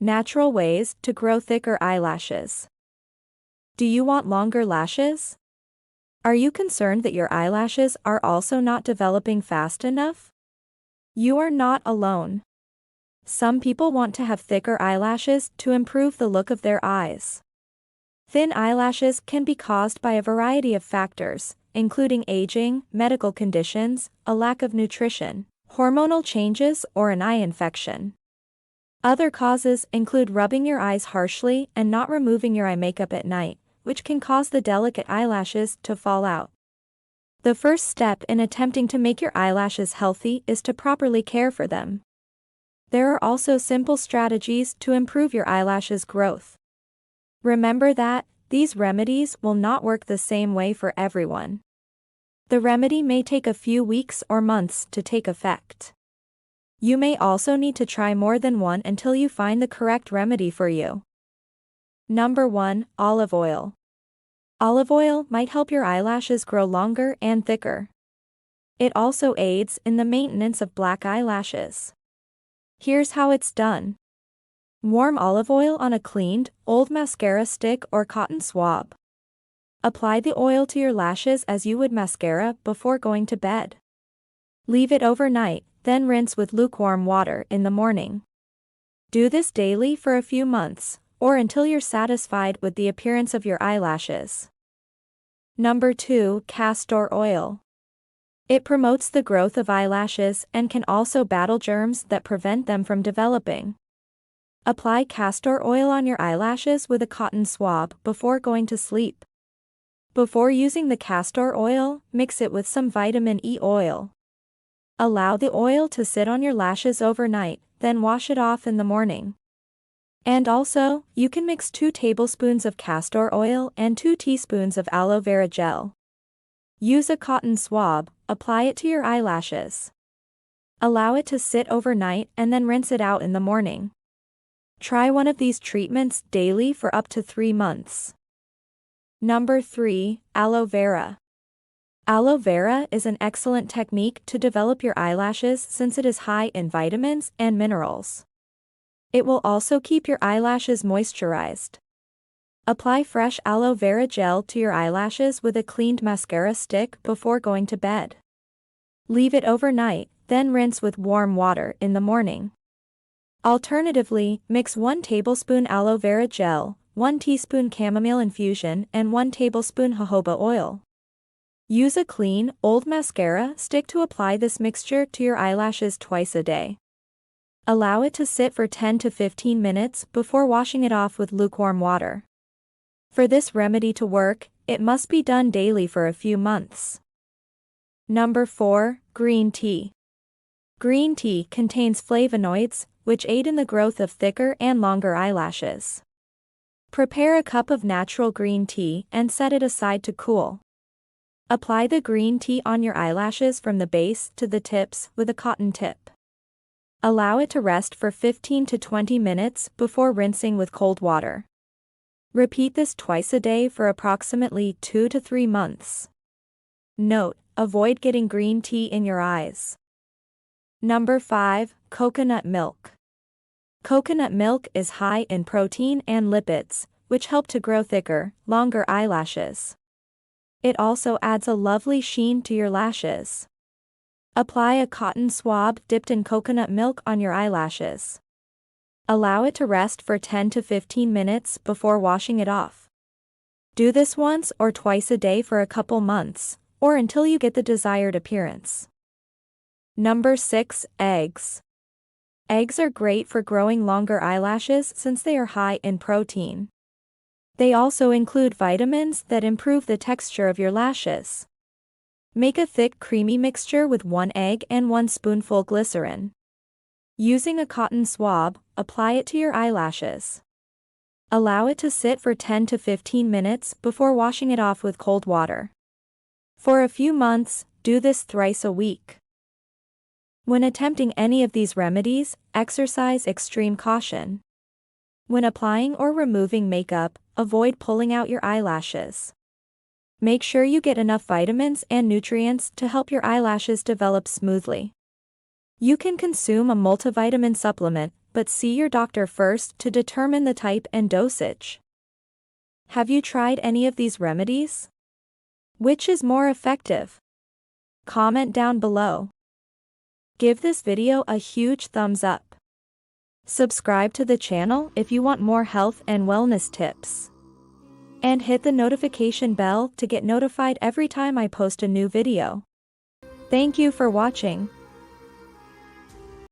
Natural ways to grow thicker eyelashes. Do you want longer lashes? Are you concerned that your eyelashes are also not developing fast enough? You are not alone. Some people want to have thicker eyelashes to improve the look of their eyes. Thin eyelashes can be caused by a variety of factors, including aging, medical conditions, a lack of nutrition, hormonal changes, or an eye infection. Other causes include rubbing your eyes harshly and not removing your eye makeup at night, which can cause the delicate eyelashes to fall out. The first step in attempting to make your eyelashes healthy is to properly care for them. There are also simple strategies to improve your eyelashes' growth. Remember that these remedies will not work the same way for everyone. The remedy may take a few weeks or months to take effect. You may also need to try more than one until you find the correct remedy for you. Number 1. Olive oil. Olive oil might help your eyelashes grow longer and thicker. It also aids in the maintenance of black eyelashes. Here's how it's done. Warm olive oil on a cleaned, old mascara stick or cotton swab. Apply the oil to your lashes as you would mascara before going to bed. Leave it overnight, then rinse with lukewarm water in the morning. Do this daily for a few months, or until you're satisfied with the appearance of your eyelashes. Number 2. Castor oil. It promotes the growth of eyelashes and can also battle germs that prevent them from developing. Apply castor oil on your eyelashes with a cotton swab before going to sleep. Before using the castor oil, mix it with some vitamin E oil. Allow the oil to sit on your lashes overnight, then wash it off in the morning. And also, you can mix 2 tablespoons of castor oil and 2 teaspoons of aloe vera gel. Use a cotton swab, apply it to your eyelashes. Allow it to sit overnight and then rinse it out in the morning. Try one of these treatments daily for up to 3 months. Number 3. Aloe vera. Aloe vera is an excellent technique to develop your eyelashes since it is high in vitamins and minerals. It will also keep your eyelashes moisturized. Apply fresh aloe vera gel to your eyelashes with a cleaned mascara stick before going to bed. Leave it overnight, then rinse with warm water in the morning. Alternatively, mix 1 tablespoon aloe vera gel, 1 teaspoon chamomile infusion, and 1 tablespoon jojoba oil. Use a clean, old mascara stick to apply this mixture to your eyelashes twice a day. Allow it to sit for 10 to 15 minutes before washing it off with lukewarm water. For this remedy to work, it must be done daily for a few months. Number 4. Green tea. Green tea contains flavonoids, which aid in the growth of thicker and longer eyelashes. Prepare a cup of natural green tea and set it aside to cool. Apply the green tea on your eyelashes from the base to the tips with a cotton tip. Allow it to rest for 15 to 20 minutes before rinsing with cold water. Repeat this twice a day for approximately 2 to 3 months. Note: avoid getting green tea in your eyes. Number 5. Coconut milk. Coconut milk is high in protein and lipids, which help to grow thicker, longer eyelashes. It also adds a lovely sheen to your lashes. Apply a cotton swab dipped in coconut milk on your eyelashes. Allow it to rest for 10 to 15 minutes before washing it off. Do this once or twice a day for a couple months, or until you get the desired appearance. Number 6. Eggs. Eggs are great for growing longer eyelashes since they are high in protein. They also include vitamins that improve the texture of your lashes. Make a thick creamy mixture with 1 egg and 1 spoonful glycerin. Using a cotton swab, apply it to your eyelashes. Allow it to sit for 10 to 15 minutes before washing it off with cold water. For a few months, do this thrice a week. When attempting any of these remedies, exercise extreme caution. When applying or removing makeup, avoid pulling out your eyelashes. Make sure you get enough vitamins and nutrients to help your eyelashes develop smoothly. You can consume a multivitamin supplement, but see your doctor first to determine the type and dosage. Have you tried any of these remedies? Which is more effective? Comment down below. Give this video a huge thumbs up. Subscribe to the channel if you want more health and wellness tips. And hit the notification bell to get notified every time I post a new video. Thank you for watching.